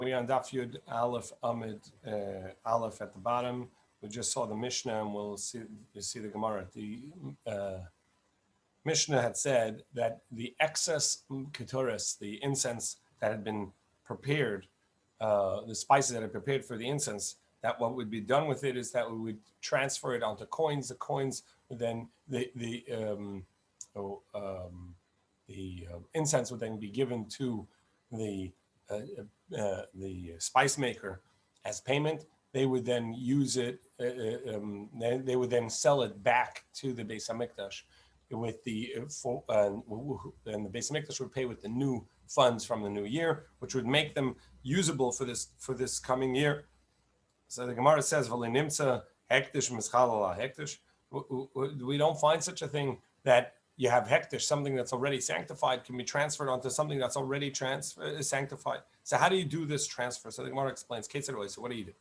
We're on Daf Yud Aleph Amid Aleph at the bottom. We just saw the Mishnah, and we'll see the Gemara. The Mishnah had said that the excess keturis, the incense that had been prepared, the spices that are prepared for the incense, that what would be done with it is that we would transfer it onto coins. The coins would then the incense would then be given to the spice maker as payment. They would then use it. They would then sell it back to the Beis Hamikdash with and the Beis Hamikdash would pay with the new funds from the new year, which would make them usable for this coming year. So the Gemara says, "V'lenimtza hektish mischalala hektish." We don't find such a thing that you have hektish, something that's already sanctified, can be transferred onto something that's already sanctified. So how do you do this transfer? So the Gemara explains, so what do you do?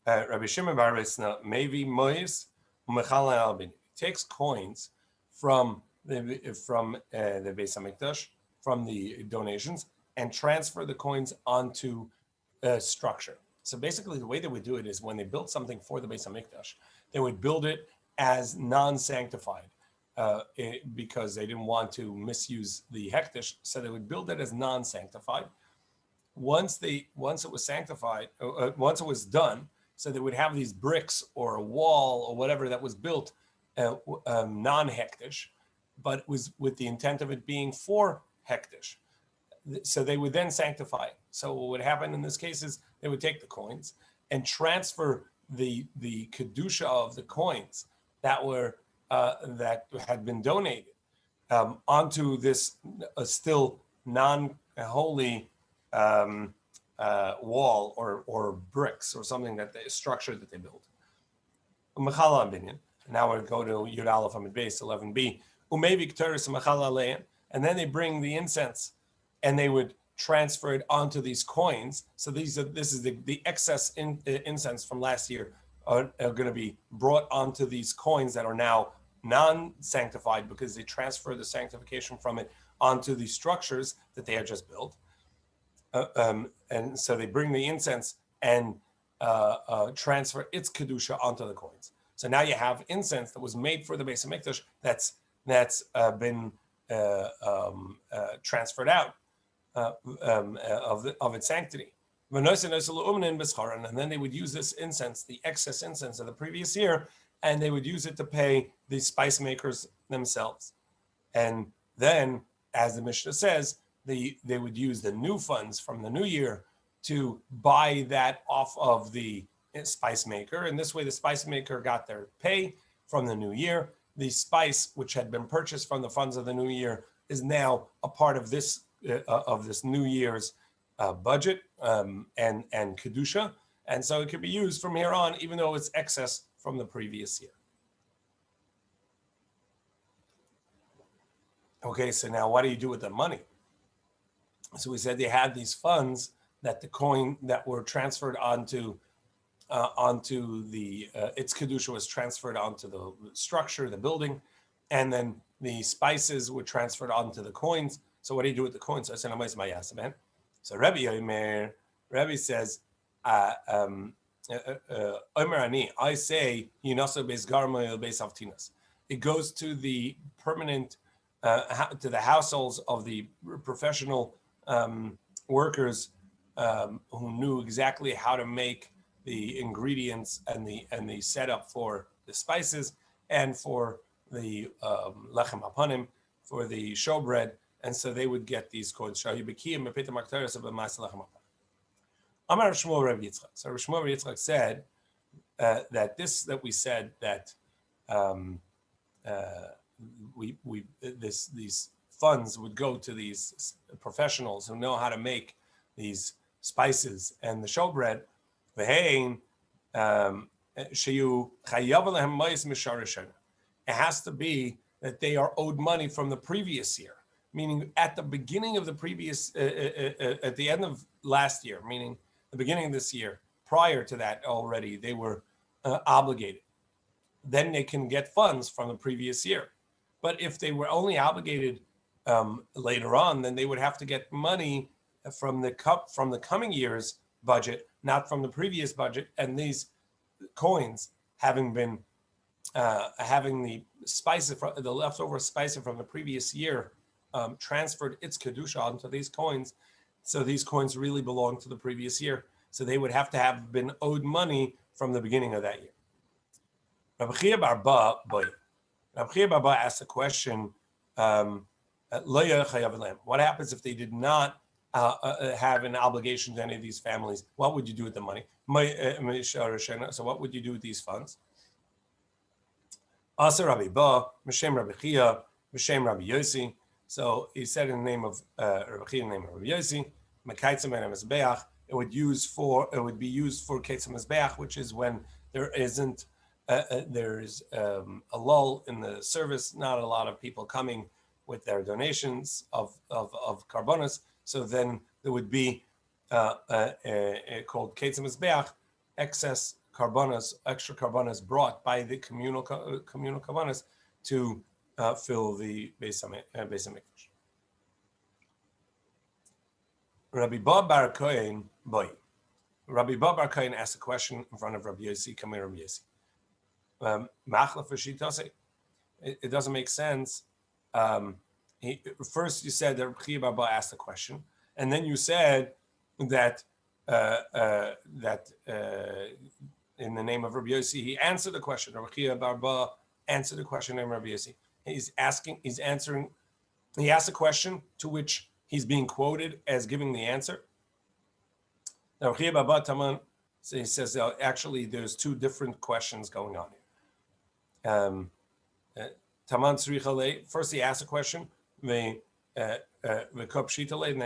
Rabbi Shimon bar Risna, maybe mois umechala albin, takes coins from the Beis Hamikdash, from the donations, and transfer the coins onto a structure. So basically, the way they would do it is when they built something for the Beis Hamikdash, they would build it as non-sanctified because they didn't want to misuse the hektish. So they would build it as non-sanctified. Once it was sanctified, once it was done, so they would have these bricks or a wall or whatever that was built non-hektish, but was with the intent of it being for hektish. So they would then sanctify it. So what would happen in this case is they would take the coins and transfer the kedusha of the coins that had been donated onto this still non-holy wall or bricks or something structure that they built. Now we go to Yud Aleph Amid Beis 11b. And then they bring the incense and they would transfer it onto these coins. So this is the excess incense from last year are going to be brought onto these coins that are now non-sanctified because they transfer the sanctification from it onto the structures that they had just built. And so they bring the incense and transfer its kedusha onto the coins. So now you have incense that was made for the Beis Hamikdash that's been transferred out of its sanctity. And then they would use this incense, the excess incense of the previous year, and they would use it to pay the spice makers themselves. And then, as the Mishnah says, they would use the new funds from the new year to buy that off of the spice maker. And this way, the spice maker got their pay from the new year. The spice, which had been purchased from the funds of the new year, is now a part of this new year's budget and kedusha, and so it could be used from here on, even though it's excess from the previous year. Okay, so now what do you do with the money? So we said they had these funds that the coin that were transferred onto the its kedusha was transferred onto the structure, the building, and then the spices were transferred onto the coins. So what do you do with the coins? So Rabbi says, I say, it goes to the permanent, to the households of the professional workers who knew exactly how to make the ingredients and the setup for the spices and for the lechem hapanim, for the showbread. And so they would get these coins. Amar Shmuel Rabbi Yitzchak. So Shmuel Rabbi Yitzchak said that we said that these funds would go to these professionals who know how to make these spices and the showbread. It has to be that they are owed money from the previous year. Meaning at the beginning of the previous, at the end of last year, meaning the beginning of this year, prior to that already, they were obligated. Then they can get funds from the previous year. But if they were only obligated later on, then they would have to get money from the coming year's budget, not from the previous budget, and these coins having been having the spices, the leftover spices from the previous year transferred its kedusha onto these coins, so these coins really belong to the previous year. So they would have to have been owed money from the beginning of that year. Rabbi Chia bar Ba asked a question. What happens if they did not have an obligation to any of these families? What would you do with the money? So what would you do with these funds? Asa Rabbi Ba, M'Shem Rabbi Chia, M'Shem Rabbi Yossi. So he said in the name of Rabbi Chia, in the name of Rabbi Yossi, Mekaitzim and Mizbeach. It would be used for Keitzim Mizbeach, which is when there isn't there's a lull in the service, not a lot of people coming with their donations of karbonos. So then there would be called Keitzim Mizbeach, excess karbonos, extra karbonos brought by the communal karbonos to fill the Beis Hamikdash. Rabbi Ba bar Kohen boy. Rabbi Ba bar Kohen asked a question in front of Rabbi Yossi. Come here, Rabbi Yossi. It doesn't make sense. First, you said that Rabbi Chia bar Ba asked a question, and then you said that in the name of Rabbi Yossi, he answered the question. Rabbi Chia bar Ba answered the question in Rabbi Yossi. He asked a question to which he's being quoted as giving the answer. Now, Rabbi Chia bar Ba Taman, so he says actually there's two different questions going on here. Taman Tzricha, first he asks a question, and then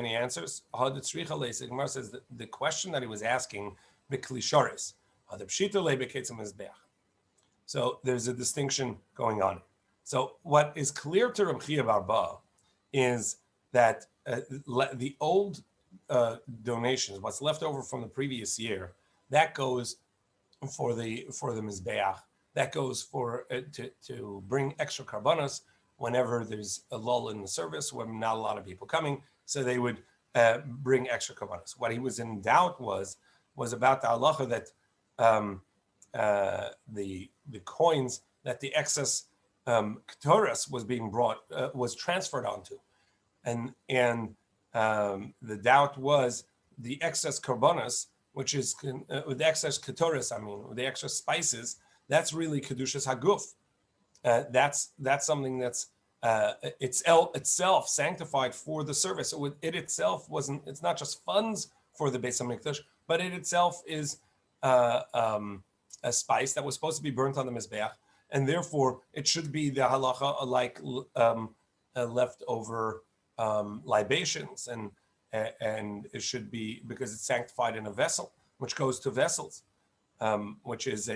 he answers. The Gemara says that the question that he was asking, so there's a distinction going on. So what is clear to Rabbi Chia bar Ba is that the old donations, what's left over from the previous year, that goes for the Mizbeach. That goes for to bring extra karbonos whenever there's a lull in the service, when not a lot of people coming. So they would bring extra karbonos. What he was in doubt was about the halacha that the coins that the excess ketoras was being brought was transferred onto, and the doubt was the excess karbonos, which is the excess ketoras. The extra spices. That's really kedushas haguf. That's something that's itself sanctified for the service. It itself wasn't. It's not just funds for the Beis Hamikdash, but it itself is a spice that was supposed to be burnt on the mizbeach, and therefore it should be the halacha like leftover libations, and it should be because it's sanctified in a vessel, which goes to vessels, which is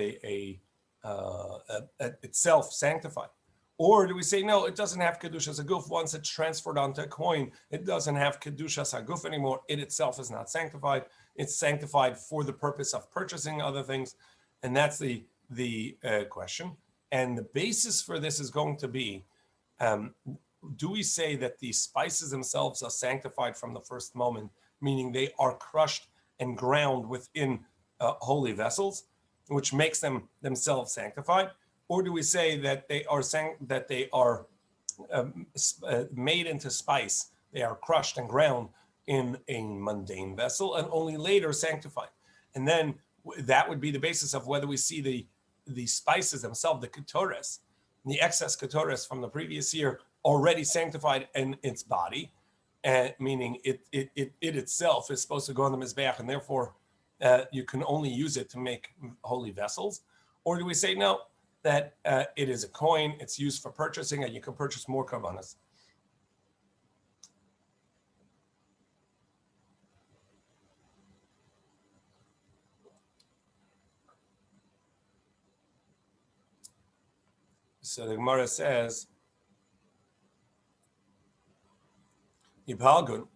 itself sanctified. Or do we say, no, it doesn't have Kedushas Haguf. Once it's transferred onto a coin, it doesn't have Kedushas Haguf anymore. It itself is not sanctified. It's sanctified for the purpose of purchasing other things. And that's the question. And the basis for this is going to be, do we say that the spices themselves are sanctified from the first moment, meaning they are crushed and ground within holy vessels, which makes them themselves sanctified? Or do we say that they are made into spice? They are crushed and ground in a mundane vessel and only later sanctified. And then that would be the basis of whether we see the spices themselves, the ketores, the excess ketores from the previous year already sanctified in its body, meaning it itself is supposed to go on the mizbeach, and therefore you can only use it to make holy vessels. Or do we say no, that it is a coin, it's used for purchasing, and you can purchase more karbanas? So the Gemara says, Yipalgun,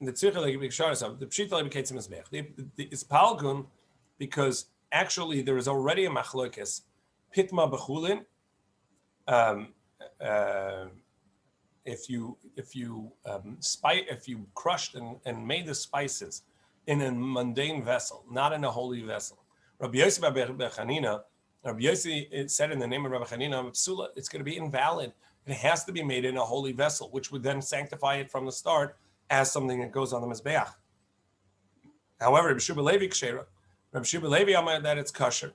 the is palgun because actually there is already a machlokes pitma bechulin. If you crushed and made the spices in a mundane vessel, not in a holy vessel. Rabbi Yossi said in the name of Rabbi Chanina, it's going to be invalid. It has to be made in a holy vessel, which would then sanctify it from the start as something that goes on the Mizbeach. However, Rabbi Shua Levi Kshera, Rabbi Shua Levi Amar that it's kosher.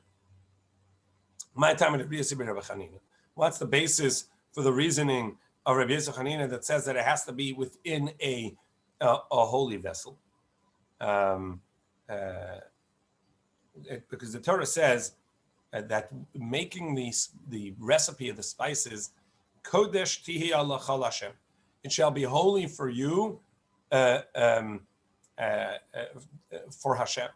My time at Rabbi Yossi ben Rabbi Chanina. What's the basis for the reasoning of Rabbi Yossi Chanina that says that it has to be within a holy vessel? Because the Torah says that making the recipe of the spices, Kodesh tihi ala chal Hashem, it shall be holy for you, for Hashem.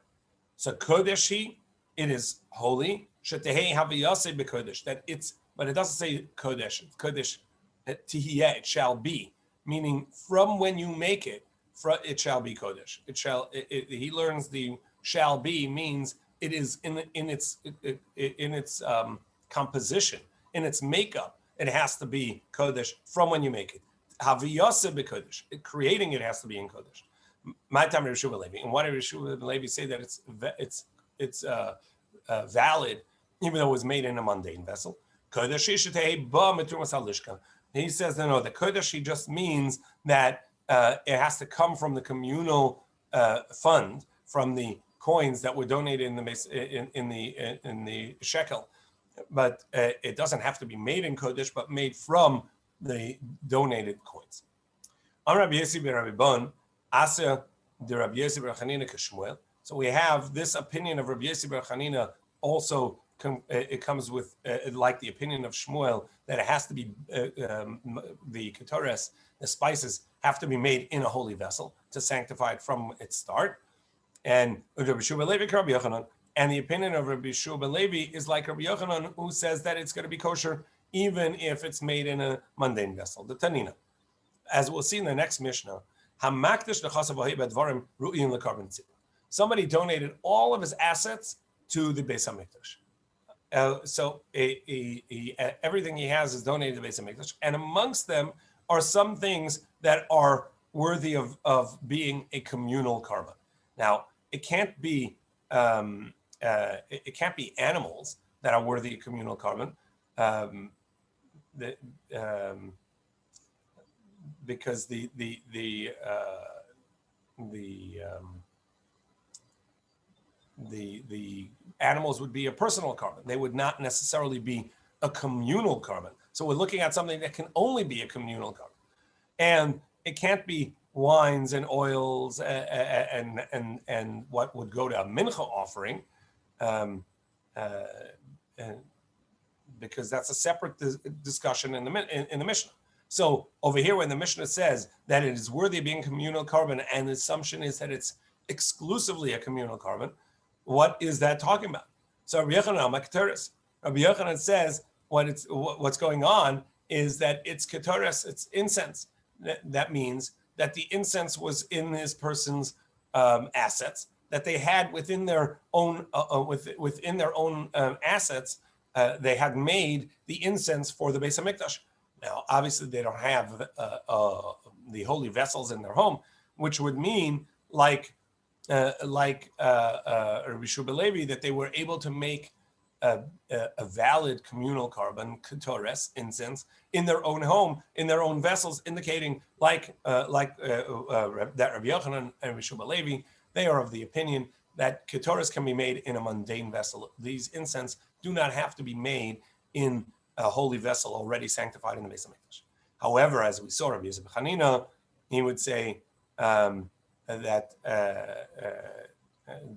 So Kodeshi, it is holy. Shetehei haviyase bekodesh, that it's, but it doesn't say Kodesh. It's Kodesh tihiyeh, it shall be, meaning from when you make it, it shall be Kodesh. It shall. He learns the shall be means it is in its composition, in its makeup. It has to be Kodesh from when you make it. Haviyase bekodesh, creating it has to be in Kodesh. My time Rabbi Shua Levi, and why did Rabbi Shua Levi say that it's valid, even though it was made in a mundane vessel? He says no. The Kodesh just means that it has to come from the communal fund, from the coins that were donated in the shekel, but it doesn't have to be made in Kodesh, but made from the donated coins. On Rabbi Yossi ben Rabbi Bon, Asa de Rabbi Yossi ben Chanina k'Shmuel. So we have this opinion of Rabbi Yossi ben Chanina. Also, it comes with like the opinion of Shmuel that it has to be the ketores, the spices have to be made in a holy vessel to sanctify it from its start. And Rabbi Shua Levi Rabbi Yochanan, and the opinion of Rabbi Shua Levi is like Rabbi Yochanan, who says that it's going to be kosher even if it's made in a mundane vessel. The Tanina, as we'll see in the next Mishnah, somebody donated all of his assets to the Beis Hamikdash. So everything he has is donated to the Beis Hamikdash, and amongst them are some things that are worthy of being a communal carbon. Now, it can't be animals that are worthy of communal carbon, because the animals would be a personal carbon. They would not necessarily be a communal carbon. So we're looking at something that can only be a communal carbon, and it can't be wines and oils and what would go to a mincha offering, because that's a separate discussion in the Mishnah. So over here, when the Mishnah says that it is worthy of being communal carbon, and the assumption is that it's exclusively a communal carbon, what is that talking about? So Rabbi Yochanan says what's going on is that it's ketores, it's incense. That means that the incense was in this person's assets, that they had within their own assets. They had made the incense for the Beis Hamikdash. Now, obviously, they don't have the holy vessels in their home, which would mean like Rabbi Shua Levi, that they were able to make a valid communal carbon, ketores, incense, in their own home, in their own vessels, indicating that Rabbi Yochanan and Rabbi Shua Levi, they are of the opinion that ketores can be made in a mundane vessel. These incense do not have to be made in a holy vessel already sanctified in the Beis Hamikdash. However, as we saw, Rabbi Yossi ben Chanina, he would say that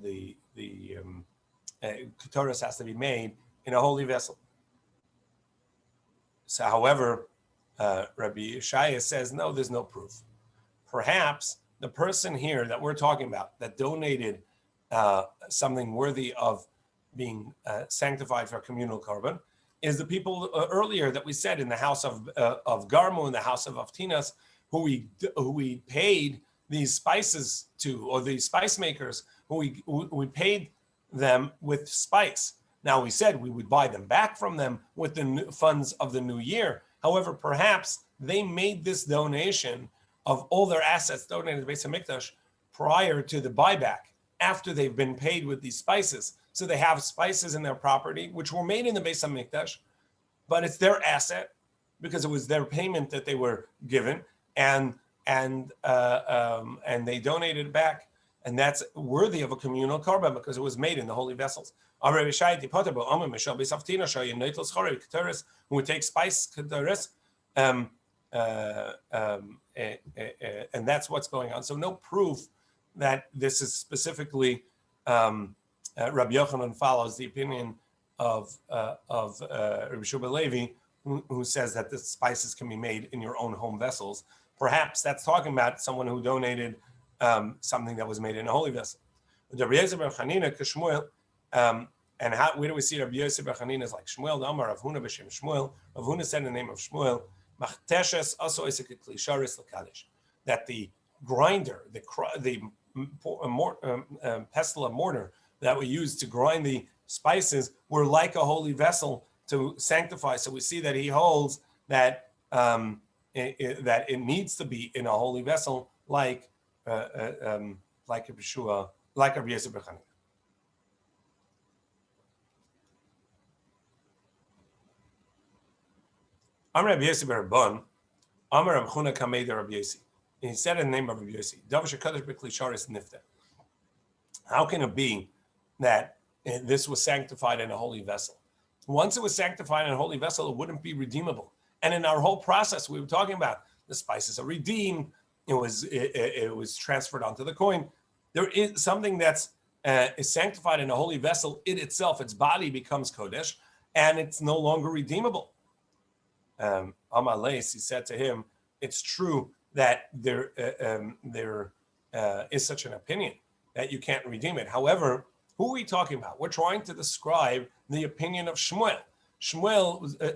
the ketores has to be made in a holy vessel. So, however, Rabbi Yeshaya says, no, there's no proof. Perhaps the person here that we're talking about that donated something worthy of being sanctified for communal carbon is the people earlier that we said in the house of Garmu, in the house of Avtinas, who we paid these spices to, or the spice makers, who we paid them with spice. Now, we said we would buy them back from them with the funds of the new year. However, perhaps they made this donation of all their assets donated to Beis HaMikdash prior to the buyback, after they've been paid with these spices. So they have spices in their property, which were made in the Beis HaMikdash, but it's their asset because it was their payment that they were given, and they donated it back, and that's worthy of a communal korban because it was made in the holy vessels. Who would take spice keteris, and that's what's going on. So no proof that this is specifically Rabbi Yochanan follows the opinion of Rabbi Shua Levi, who says that the spices can be made in your own home vessels. Perhaps that's talking about someone who donated something that was made in a holy vessel. And where do we see Rabbi Yosef Bar Chanina is like Shmuel, the Amar Rav Huna b'Shem Shmuel. Rav Huna said in the name of Shmuel, that the grinder, the pestle and mortar that we used to grind the spices were like a holy vessel to sanctify. So we see that he holds that that it needs to be in a holy vessel, like Rabbi Yeshua, like Rabbi Yosef Bar Chanina. Amar Rabbi Yossi bar Rabban, Amar Rav Huna Kamei de Rabbi Yossi. He said in the name of Rabbi Yossi, Davar shekadosh b'kli sharis nifta. How can it be that this was sanctified in a holy vessel? Once it was sanctified in a holy vessel, it wouldn't be redeemable. And in our whole process, we were talking about the spices are redeemed. It was transferred onto the coin. There is something that's is sanctified in a holy vessel. It itself, its body becomes kodesh, and it's no longer redeemable. Amalei, he said to him, it's true that there is such an opinion that you can't redeem it. However, who are we talking about? We're trying to describe the opinion of Shmuel.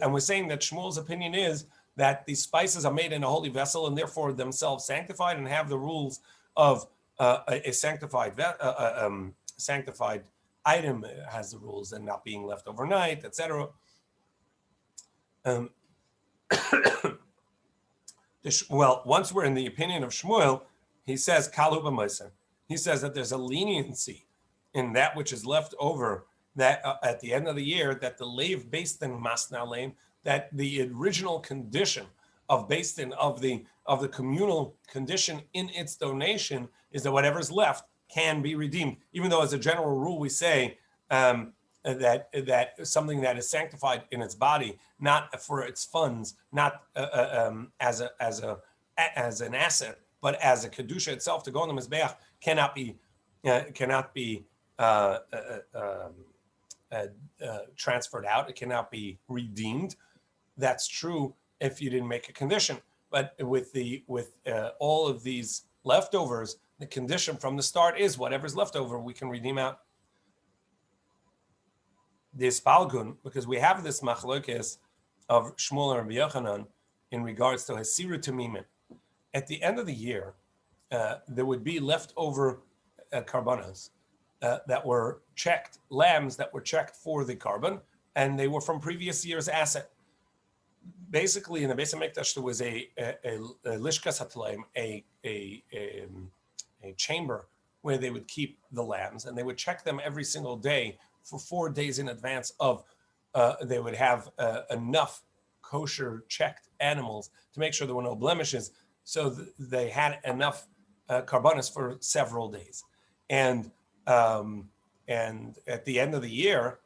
And we're saying that Shmuel's opinion is that these spices are made in a holy vessel and therefore themselves sanctified and have the rules of a sanctified item. It has the rules and not being left overnight, etc. Well, once we're in the opinion of Shmuel, he says Kalu b'Moshe. He says that there's a leniency in that which is left over, that at the end of the year, that the leiv based in masna leim, that the original condition of based in of the communal condition in its donation is that whatever's left can be redeemed. Even though as a general rule we say that something that is sanctified in its body, not for its funds, not as an asset, but as a kedusha itself to go on the mizbeach, cannot be transferred out. It cannot be redeemed. That's true if you didn't make a condition. But with all of these leftovers, the condition from the start is whatever's left over we can redeem out. This palgun, because we have this machlokes of Shmuel and Rabbi Yochanan in regards to hasiru tamimin. At the end of the year, there would be leftover karbanos that were checked, lambs that were checked for the carbon, and they were from previous year's asset. Basically, in the Beis HaMikdash, there was a lishkas hatlaim, a chamber where they would keep the lambs, and they would check them every single day for 4 days in advance of, they would have enough kosher checked animals to make sure there were no blemishes. So they had enough karbanos for several days. And at the end of the year,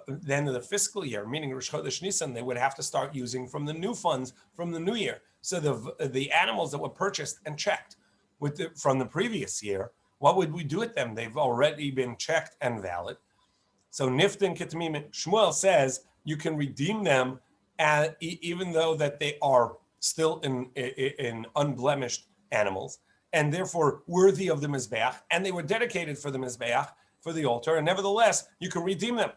the end of the fiscal year, meaning Rosh Chodesh Nisan, they would have to start using from the new funds from the new year. So the animals that were purchased and checked from the previous year, what would we do with them? They've already been checked and valid. So Niftin Ketmim, Shmuel says you can redeem them even though that they are still in unblemished animals and therefore worthy of the Mizbeach, and they were dedicated for the Mizbeach, for the altar, and nevertheless you can redeem them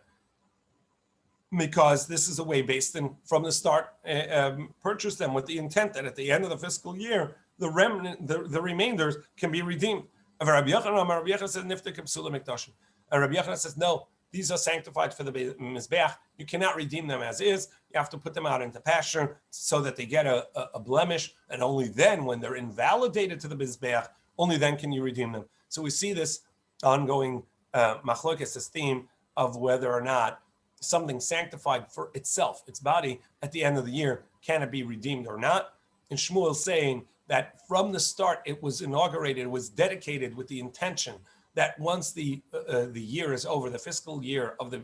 because this is a way based in from the start purchase them with the intent that at the end of the fiscal year the remnant, the remainders can be redeemed. Rabbi Yochanan says Niftin Kepsula Mikdashim. And Rabbi Yochanan says, no, these are sanctified for the Mizbeach. You cannot redeem them as is. You have to put them out into pasture so that they get a blemish, and only then, when they're invalidated to the Mizbeach, only then can you redeem them. So we see this ongoing machlokes, this theme of whether or not something sanctified for itself, its body, at the end of the year, can it be redeemed or not? And Shmuel saying that from the start, it was inaugurated, it was dedicated with the intention that once the year is over, the fiscal year of the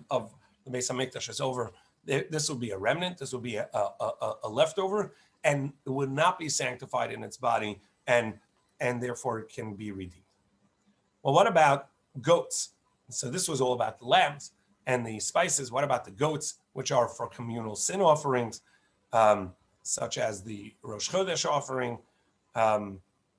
Beis Hamikdash is over, this will be a remnant, this will be a leftover, and it would not be sanctified in its body, and therefore it can be redeemed. Well, what about goats? So this was all about the lambs and the spices. What about the goats, which are for communal sin offerings, such as the Rosh Chodesh offering?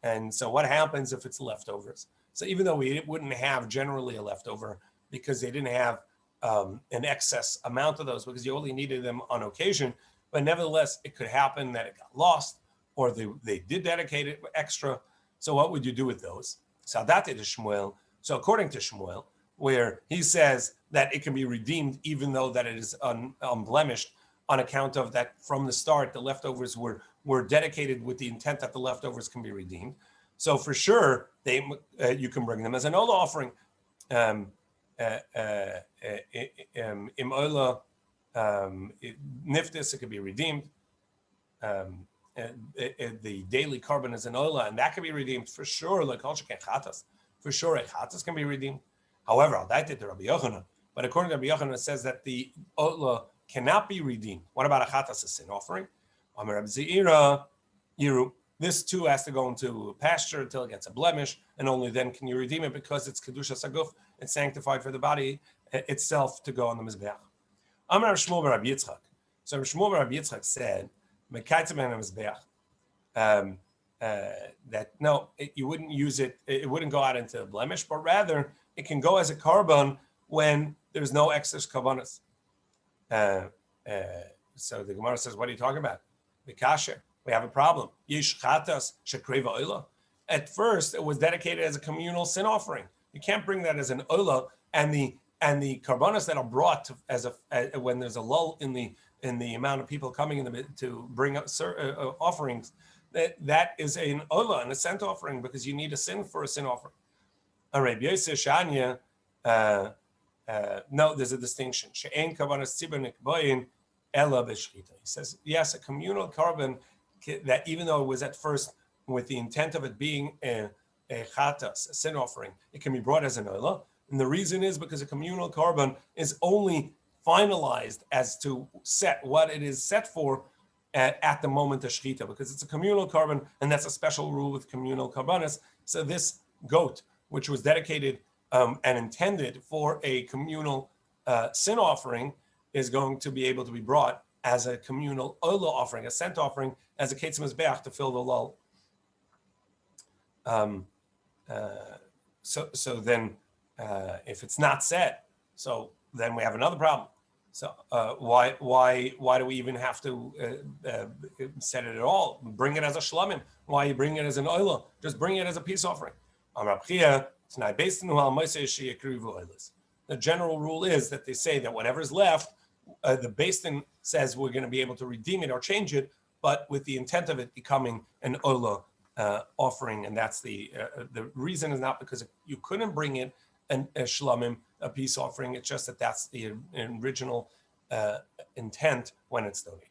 And so what happens if it's leftovers? So even though we wouldn't have generally a leftover because they didn't have an excess amount of those because you only needed them on occasion, but nevertheless, it could happen that it got lost or they did dedicate it extra. So what would you do with those? Sadate to Shmuel. So according to Shmuel, where he says that it can be redeemed even though that it is unblemished on account of that from the start, the leftovers were dedicated with the intent that the leftovers can be redeemed. So for sure, you can bring them as an ola offering. Im ola niftis, it could be redeemed. The daily carbon is an ola, and that can be redeemed for sure. Like chatas, for sure, chatas can be redeemed. However, I'll date it to Rabbi Yochanan. But according to Rabbi Yochanan, it says that the ola cannot be redeemed. What about a chatas, a sin offering? Amar Rabbi Zeira, Yiru. This too has to go into pasture until it gets a blemish, and only then can you redeem it because it's kedusha saguf. It's sanctified for the body itself to go on the mizbeach. Amar Shmuel bar Rabbi Yitzchak. So Shmuel bar Rabbi Yitzchak said, "Mekaitzem on the mizbeach." That no, you wouldn't use it. It wouldn't go out into a blemish, but rather it can go as a carbon when there's no excess kavanas. So the Gemara says, "What are you talking about?" Mikasher. We have a problem. At first, it was dedicated as a communal sin offering. You can't bring that as an ola, and the karbanos that are brought as when there's a lull in the amount of people coming to bring up offerings. That is an ola, an ascent offering, because you need a sin for a sin offering. All right, no, there's a distinction. He says, yes, a communal carbon that even though it was at first with the intent of it being a chatas, a sin offering, it can be brought as an oila. And the reason is because a communal carbon is only finalized as to set what it is set for at the moment of shechita, because it's a communal carbon, and that's a special rule with communal carbonis. So this goat, which was dedicated and intended for a communal sin offering, is going to be able to be brought as a communal oila offering, a scent offering, as a ketz mizbeach to fill the lull. So then, if it's not set, so then we have another problem. So why do we even have to set it at all? Bring it as a shlamim. Why you bring it as an oila? Just bring it as a peace offering. The general rule is that they say that whatever's left, the Beis Din says we're going to be able to redeem it or change it, but with the intent of it becoming an ola offering, and that's the reason is not because you couldn't bring it a shlamim, a peace offering. It's just that that's the original intent when it's donated.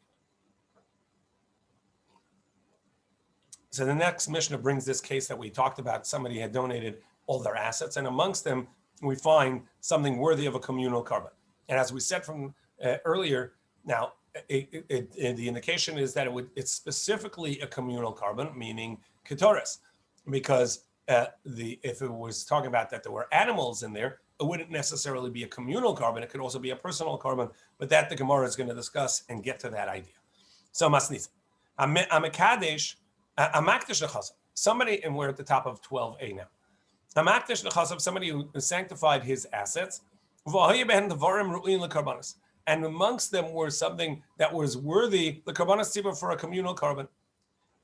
So the next Mishnah brings this case that we talked about. Somebody had donated all their assets, and amongst them we find something worthy of a communal carbon. And as we said from earlier, now the indication is that it's specifically a communal carbon, meaning ketores, because if it was talking about that there were animals in there, it wouldn't necessarily be a communal carbon. It could also be a personal carbon, but that the Gemara is going to discuss and get to that idea. So masnis, I'm a kadesh, I'm makdish lechasav. Somebody, and we're at the top of 12a now. I'm makdish lechasav, somebody who sanctified his assets. And amongst them were something that was worthy, the karbanas tzibah, for a communal carbon.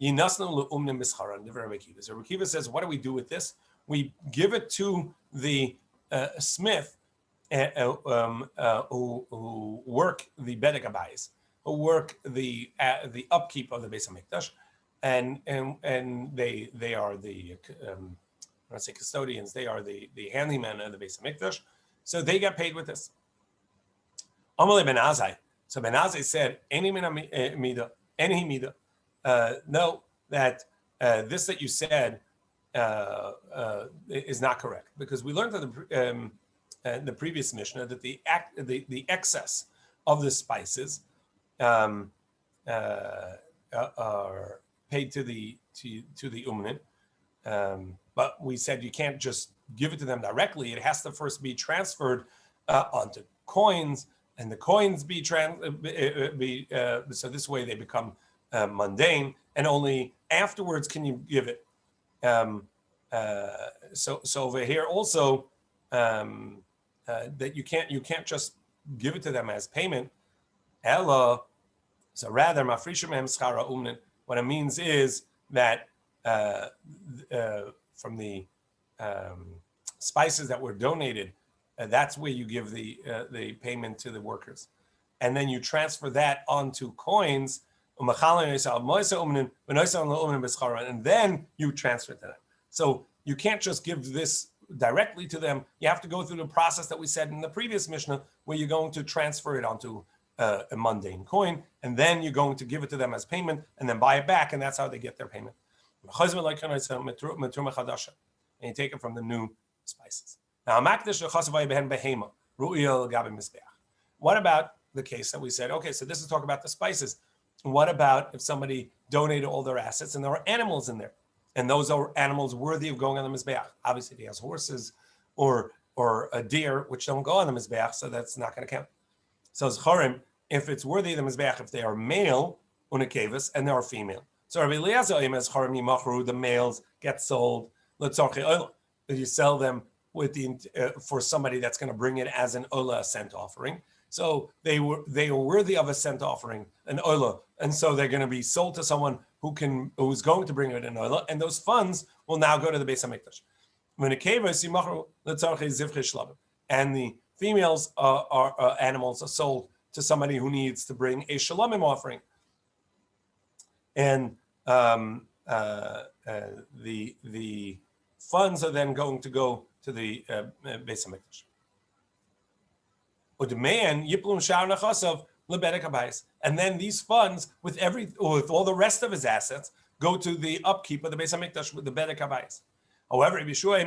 So Rabbi Akiva says, what do we do with this? We give it to the smith who work the bedek abayis, who work the upkeep of the Beis Hamikdash, and they are the I don't say custodians, they are the handymen of the Beis Hamikdash, so they get paid with this. Amalei ben Azai. So Ben Azai said, "Any mida, any mida." No, that this that you said is not correct, because we learned that the previous Mishnah that the excess of the spices are paid to the umnin, but we said you can't just give it to them directly. It has to first be transferred onto coins, and the coins be so this way they become mundane, and only afterwards can you give it. So over here also that you can't just give it to them as payment. Ella, so rather mafrishim hem schara umnin. What it means is that from the spices that were donated, that's where you give the payment to the workers, and then you transfer that onto coins, and then you transfer it to them. So you can't just give this directly to them. You have to go through the process that we said in the previous Mishnah, where you're going to transfer it onto a mundane coin, and then you're going to give it to them as payment, and then buy it back, and that's how they get their payment. And you take it from the new spices. Now, what about the case that we said, okay, so this is talk about the spices. What about if somebody donated all their assets and there are animals in there, and those are animals worthy of going on the Mizbeach? Obviously, if he has horses or a deer, which don't go on the Mizbeach, so that's not going to count. So Zcharim, if it's worthy of the Mizbeach, if they are male, unikevis, and they are female. So Rabbi Eliezer, the males get sold. You sell them with for somebody that's going to bring it as an ola, a scent offering. So they were worthy of a scent offering, an ola, and so they're going to be sold to someone who's going to bring it an ola, and those funds will now go to the Beis Hamikdash. And the females are animals are sold to somebody who needs to bring a shalomim offering, and the funds are then going to go to the Beis Hamikdash. And then these funds, with all the rest of his assets, go to the upkeep of the Beis Hamikdash with the bedek habayis. However, Rabbi Yeshua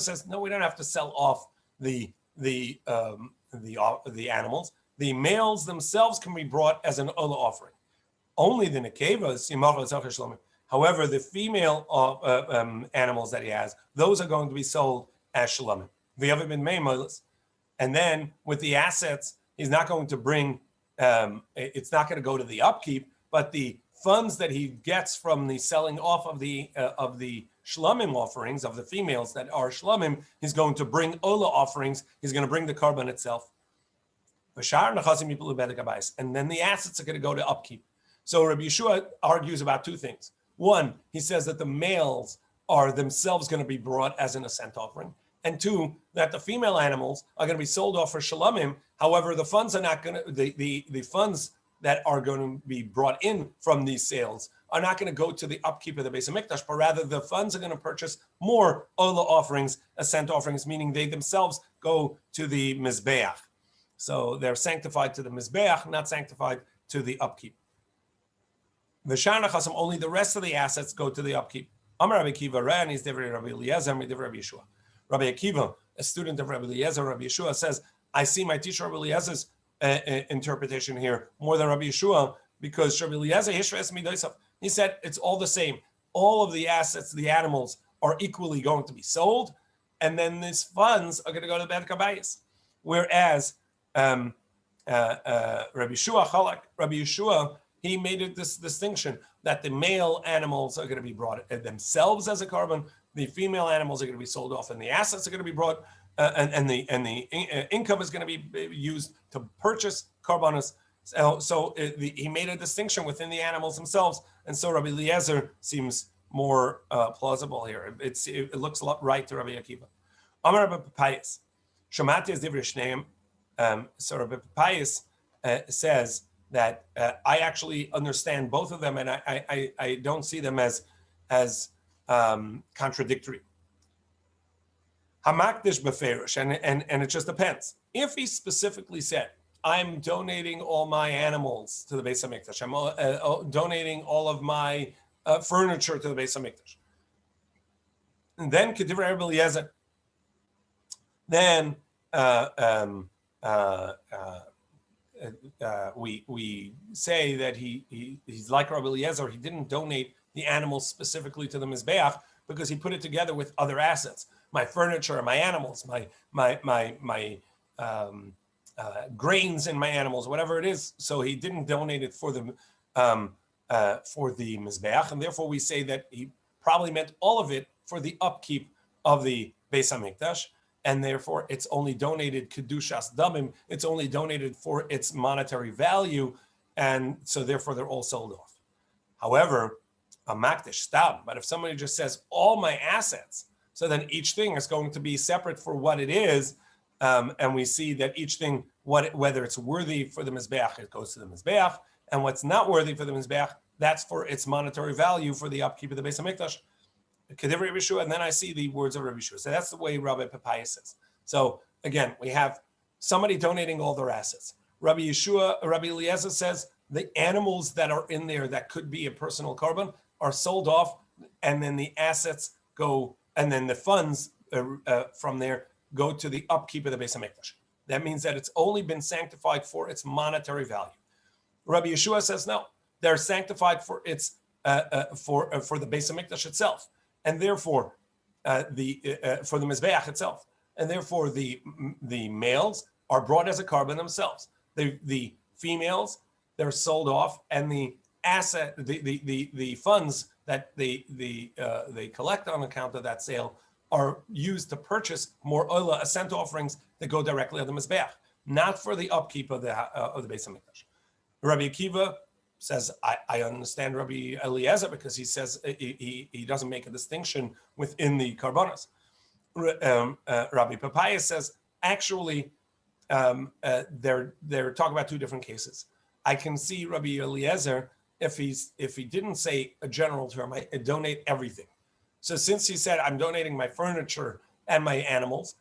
says no, we don't have to sell off the animals. The males themselves can be brought as an ola offering. Only the nekevas. However, the female animals that he has, those are going to be sold as shalomim. And then with the assets, he's not going to bring. It's not going to go to the upkeep, but the funds that he gets from the selling off of the shlomim offerings of the females that are shlomim, he's going to bring ola offerings. He's going to bring the carbon itself. And then the assets are going to go to upkeep. So Rabbi Yeshua argues about two things. One, he says that the males are themselves going to be brought as an ascent offering. And two, that the female animals are going to be sold off for shalomim. However, the funds are not going to, the funds that are going to be brought in from these sales are not going to go to the upkeep of the Beis Hamikdash, but rather the funds are going to purchase more ola offerings, ascent offerings, meaning they themselves go to the Mizbeach. So they're sanctified to the Mizbeach, not sanctified to the upkeep. Only the rest of the assets go to the upkeep. Amar Rabbi Akiva, Ran is Rabbi Eliezer, Rabbi Yeshua. Rabbi Akiva, a student of Rabbi Eliezer, Rabbi Yeshua, says, I see my teacher Rabbi Eliezer's interpretation here more than Rabbi Yeshua, because Rabbi Eliezer, he said it's all the same. All of the assets, the animals, are equally going to be sold, and then these funds are going to go to the bedek habayis. Whereas Rabbi Yeshua, he made this distinction that the male animals are going to be brought themselves as a carbon, the female animals are going to be sold off, and the assets are going to be brought, and the income is going to be used to purchase carbonos. So he made a distinction within the animals themselves, and so Rabbi Eliezer seems more plausible here. It looks a lot right to Rabbi Akiva. Amar Rabbi Papayas, Shomati is divrei shneim. So Rabbi Papayas says that I actually understand both of them, and I don't see them as contradictory. Hamakdish beferish, and it just depends. If he specifically said, I'm donating all my animals to the Beis HaMikdash, I'm donating all of my furniture to the Beis HaMikdash, and then Kedivrei Rabbi Eliezer, then we say that he's like Rabbi Eliezer. He didn't donate the animals specifically to the Mizbeach because he put it together with other assets, my furniture, my animals, my grains in my animals, whatever it is. So he didn't donate it for the Mizbeach, and therefore we say that he probably meant all of it for the upkeep of the Beis HaMikdash, and therefore it's only donated Kedushas Damim, it's only donated for its monetary value, and so therefore they're all sold off. However, a Makdish Stab, but if somebody just says all my assets, so then each thing is going to be separate for what it is, and we see that each thing, whether it's worthy for the Mizbeach, it goes to the Mizbeach, and what's not worthy for the Mizbeach, that's for its monetary value for the upkeep of the Beis HaMikdash. Kedivrei Rabbi Yeshua, and then I see the words of Rabbi Yeshua. So that's the way Rabbi Papayas says. So again, we have somebody donating all their assets. Rabbi Eliezer says the animals that are in there that could be a personal carbon are sold off, and then the assets go, and then the funds from there go to the upkeep of the Beis HaMikdash. That means that it's only been sanctified for its monetary value. Rabbi Yeshua says no, they're sanctified for its for the Beis HaMikdash itself, and therefore for the Mizbeach itself, and therefore the males are brought as a carbon themselves. The females, they're sold off, and the asset, the funds that they collect on account of that sale are used to purchase more oila, ascent offerings that go directly on the Mizbeach, not for the upkeep of the Beis HaMikdash. Rabbi Akiva says, I understand Rabbi Eliezer because he says he doesn't make a distinction within the karbonos. Rabbi Papayas says, actually, they're talking about two different cases. I can see Rabbi Eliezer if he didn't say a general term, I donate everything. So since he said I'm donating my furniture and my animals,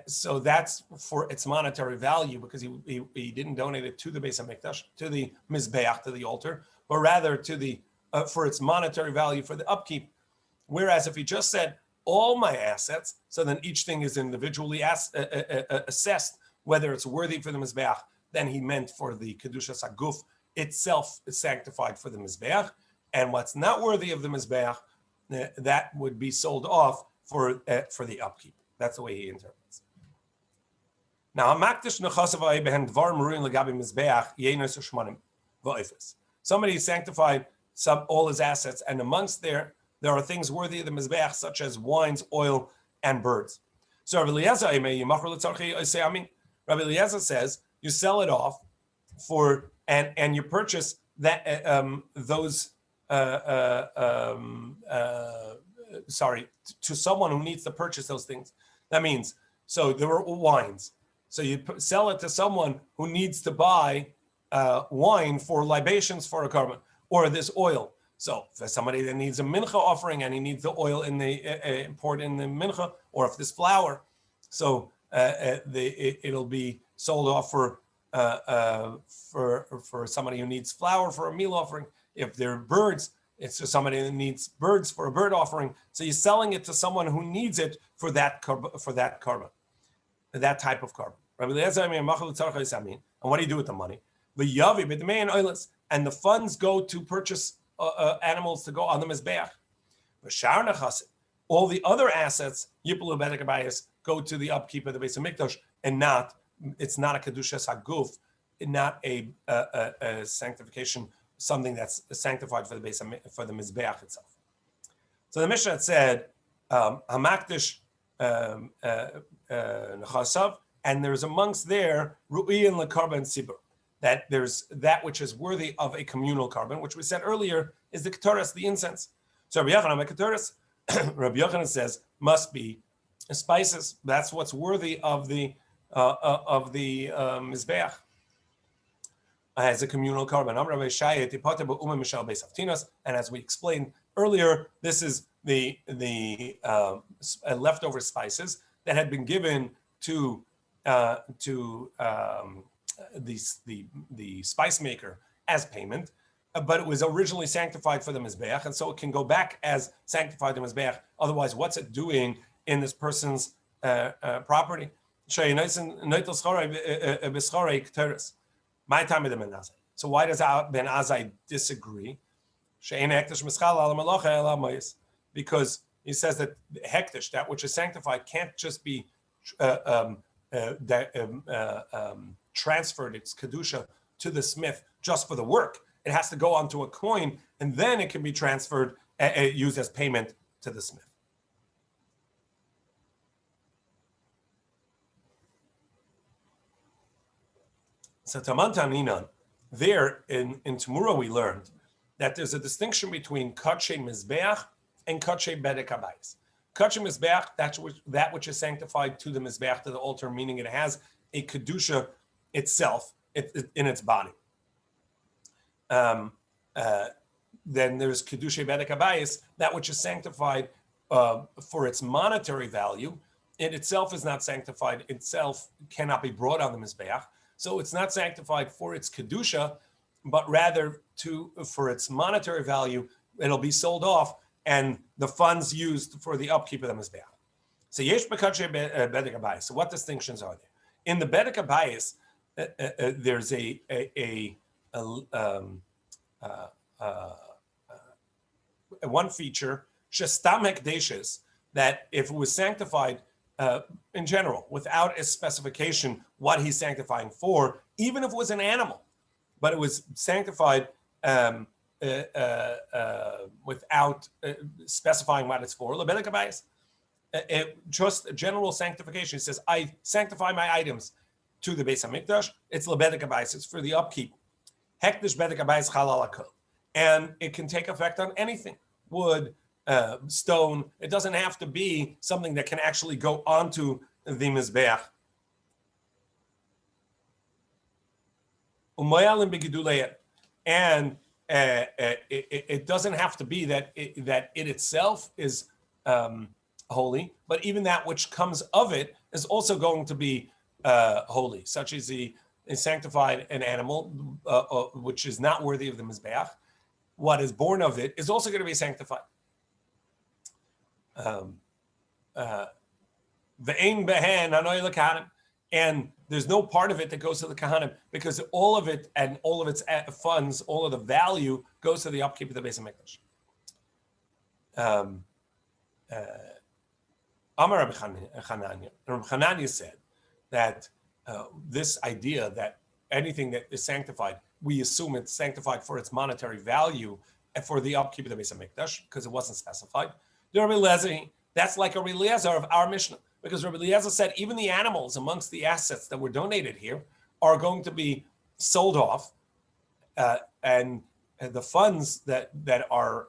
so that's for its monetary value because he didn't donate it to the Beis HaMikdash, to the Mizbeach, to the altar, but rather to the for its monetary value for the upkeep. Whereas if he just said all my assets, so then each thing is individually assessed whether it's worthy for the Mizbeach, then he meant for the Kedushas HaGuf itself is sanctified for the Mizbeach, and what's not worthy of the Mizbeach, that would be sold off for the upkeep. That's the way he interprets. Now, somebody sanctified all his assets, and amongst there are things worthy of the Mizbeach, such as wines, oil, and birds. So Rabbi Eliezer says you sell it off for and you purchase that to someone who needs to purchase those things. That means, so there were wines. So you sell it to someone who needs to buy wine for libations for a carbon, or this oil. So for somebody that needs a mincha offering and he needs the oil in the poured in the mincha, or if there's flour, so it'll be sold off for somebody who needs flour for a meal offering. If there are birds, it's for somebody that needs birds for a bird offering. So you're selling it to someone who needs it for that carbon, that type of carbon. And what do you do with the money? And the funds go to purchase animals to go on the Mizbeach. All the other assets, go to the upkeep of the Beis HaMikdash, and it's not a Kedushas HaGuf, not a sanctification, something that's sanctified for the Mizbeach itself. So the Mishnah said, Hamakdish Nechasav, and there's amongst there Ru'i and Lekarba and Sibur, that there's that which is worthy of a communal carbon, which we said earlier is the Ketores, the incense. So Rabbi Yochanan Ketores, Rabbi Yochanan says must be spices. That's what's worthy of the mizbeach as a communal korban. And as we explained earlier, this is the leftover spices that had been given to the spice maker as payment, but it was originally sanctified for the mizbeach, and so it can go back as sanctified the mizbeach. Otherwise, what's it doing in this person's property? My time of the Ben Azai. So why does Ben Azai disagree? Because he says that hektish, that which is sanctified, can't just be transferred its kedusha to the smith just for the work. It has to go onto a coin, and then it can be transferred, used as payment to the smith. So Taman Taninan, there in Tamura we learned that there's a distinction between Kadshe Mizbeach and Kadshe Bedek Habayis. Kadshe Mizbeach, that which is sanctified to the Mizbeach, to the altar, meaning it has a Kedusha itself in its body. Then there's Kedusha Bedek Habayis, that which is sanctified for its monetary value. It itself is not sanctified, itself cannot be brought on the Mizbeach. So it's not sanctified for its Kedusha, but rather for its monetary value. It'll be sold off and the funds used for the upkeep of the Mizbeach. So Yesh B'Kadshe Bedek Habayis. So what distinctions are there? In the Bedek Habayis, there's one feature, Shestam Hekdeshes, that if it was sanctified in general, without a specification what he's sanctifying for, even if it was an animal, but it was sanctified without specifying what it's for, Lebedek Habayis, just a general sanctification. He says, I sanctify my items to the Beis HaMikdash. It's Lebedek Habayis. It's for the upkeep. Hekdesh Bedek Habayis Chal Al Hakol. And it can take effect on anything. Wood, stone. It doesn't have to be something that can actually go onto the Mizbeach. And it doesn't have to be that it itself is holy, but even that which comes of it is also going to be holy, such as he sanctified an animal which is not worthy of the Mizbeach. What is born of it is also going to be sanctified. And there's no part of it that goes to the Kahanim, because all of it and all of its funds, all of the value goes to the upkeep of the Beis HaMikdash. Amar Rabbi Chananya said that this idea that anything that is sanctified, we assume it's sanctified for its monetary value and for the upkeep of the Beis HaMikdash, because it wasn't specified. That's like a Rabbi Eliezer of our Mishnah, because Rabbi Eliezer said even the animals amongst the assets that were donated here are going to be sold off, and the funds that are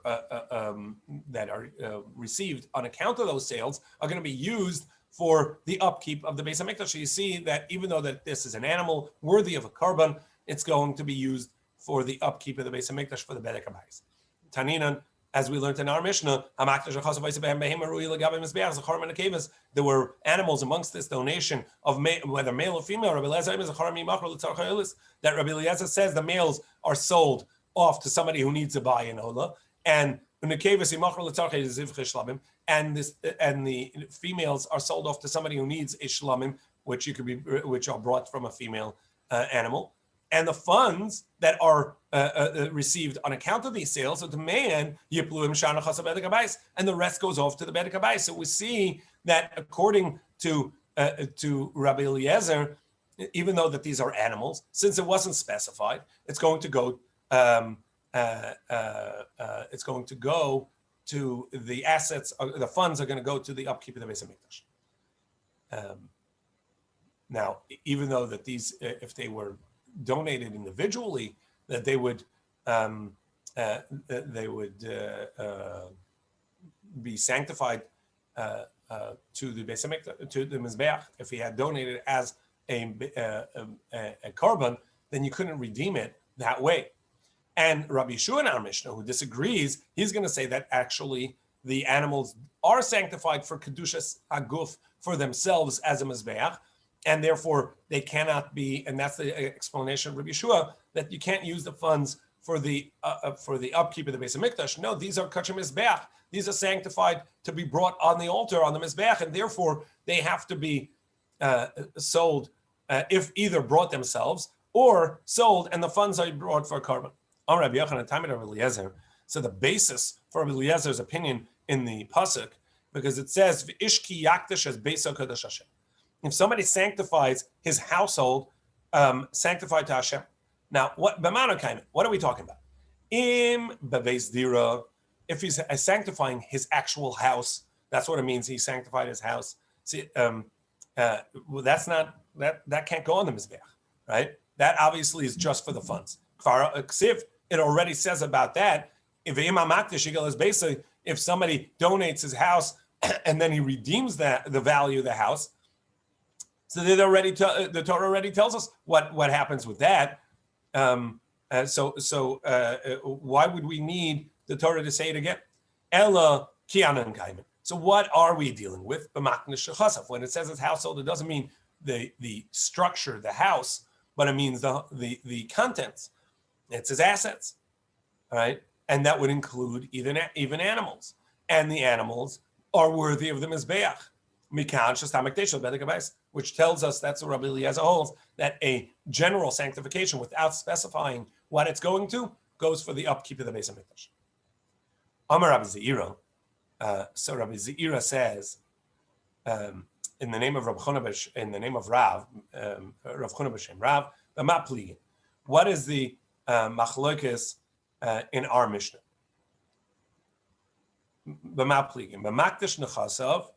received on account of those sales are going to be used for the upkeep of the Beis HaMikdash. So you see that even though that this is an animal worthy of a korban, it's going to be used for the upkeep of the Beis HaMikdash for the Bedek Habayis. Taninan, as we learned in our Mishnah, there were animals amongst this donation of whether male or female. That Rabbi Eliezer says the males are sold off to somebody who needs to buy an ola, and the females are sold off to somebody who needs a shlamim, which are brought from a female animal. And the funds that are received on account of these sales are the man, and the rest goes off to the Bedek Habayis. So we see that according to Rabbi Eliezer, even though that these are animals, since it wasn't specified, it's going to go to the assets. The funds are going to go to the upkeep of the Beis HaMikdash. Now, even though that these, if they were donated individually, that they would be sanctified to the Beis Hamikdash, to the Mizbeach, if he had donated as a korban, then you couldn't redeem it that way. And Rabbi Yeshua in our Mishnah, who disagrees, he's going to say that actually the animals are sanctified for Kedushas Haguf for themselves as a Mizbeach, and therefore they cannot be, and that's the explanation of Rabbi Yeshua, that you can't use the funds for the upkeep of the Beis Hamikdash. No, these are Kachim Mizbeach. These are sanctified to be brought on the altar, on the Mizbeach, and therefore they have to be sold if either brought themselves or sold, and the funds are brought for a korban. Rabbi Yochanan, time of Rabbi Eliezer. So the basis for Rabbi Eliezer's opinion in the pasuk, because it says "V'ishki yakdash as beis HaKadosh Hashem." If somebody sanctifies his household, sanctified to Hashem. Now, what are we talking about? Im bebeis dira. If he's sanctifying his actual house, that's what it means. He sanctified his house. See, well, that's not that can't go on the mizbeach, right? That obviously is just for the funds. It already says about that. If somebody donates his house and then he redeems the value of the house, so the Torah already tells us what happens with that. So why would we need the Torah to say it again? Ella kianan kaimen. So what are we dealing with? When it says his household, it doesn't mean the structure, the house, but it means the contents. It's his assets, all right? And that would include even animals. And the animals are worthy of the Mizbeach, which tells us, that's what Rabbi Eliezer holds, that a general sanctification without specifying what it's going to goes for the upkeep of the Beis Hamikdash. Amar Rabbi Zeira. So Rabbi Zeira says, in the name of Rav Chona, in the name of Rav Chona b'Shem Rav, the Mapligin. What is the machlokes in our Mishnah? The Mapligin, the Makdash Nechasav.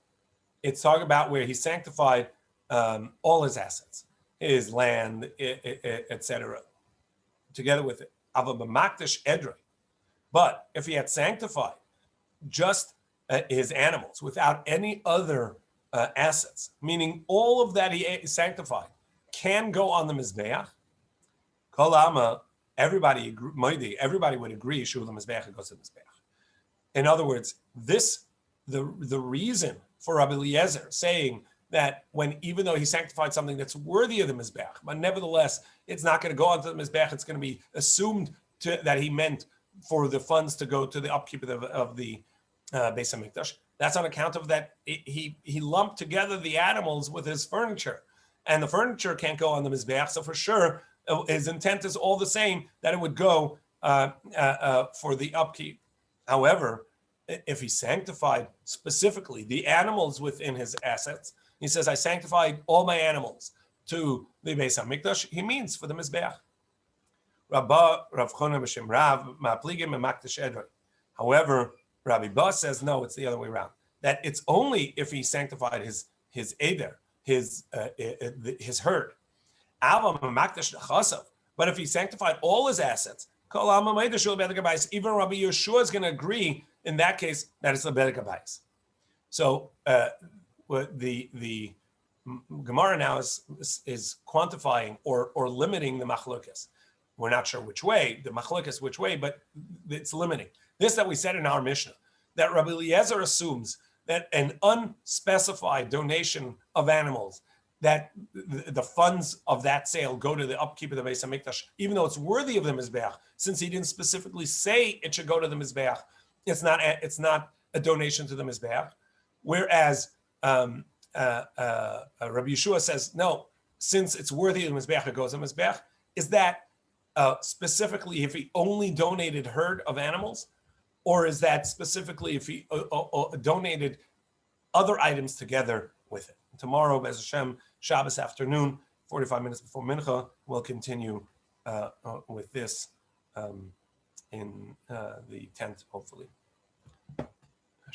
It's talking about where he sanctified all his assets, his land, etc., together with it. Ava b'Makdash Edrei. But if he had sanctified just his animals without any other assets, meaning all of that he sanctified can go on the Mizbeach, Kol Ama, everybody would agree, Shu the Mizbeach goes to the Mizbeach. In other words, the reason for Rabbi Eliezer saying that even though he sanctified something that's worthy of the Mizbeach, but nevertheless, it's not going to go onto the Mizbeach, it's going to be assumed that he meant for the funds to go to the upkeep of the Beis Hamikdash. That's on account of that he lumped together the animals with his furniture, and the furniture can't go on the Mizbeach, so for sure, his intent is all the same, that it would go for the upkeep. However, if he sanctified specifically the animals within his assets, he says, I sanctified all my animals to the Beis Hamikdash, he means for the Mizbeach. Rav Chona b'Shem Rav, Ma'apligim Memakdash Edrei. However, Rabbi Ba says, no, it's the other way around. That it's only if he sanctified his eder, his herd. But if he sanctified all his assets, even Rabbi Yeshua is going to agree in that case that it's the Bedek Habayis. So the Gemara now is quantifying or limiting the machlokas. We're not sure which way, the machlokas which way, but it's limiting. This that we said in our Mishnah, that Rabbi Eliezer assumes that an unspecified donation of animals, that the funds of that sale go to the upkeep of the Beis Hamikdash, even though it's worthy of the Mizbeach, since he didn't specifically say it should go to the Mizbeach, it's not a donation to the Mizbeach. Whereas Rabbi Yeshua says, no, since it's worthy of the Mizbeach, it goes to the Mizbeach. Is that specifically if he only donated herd of animals? Or is that specifically if he donated other items together with it? Tomorrow, Be'ez Hashem, Shabbos afternoon, 45 minutes before Mincha, we'll continue with this in the 10th, hopefully.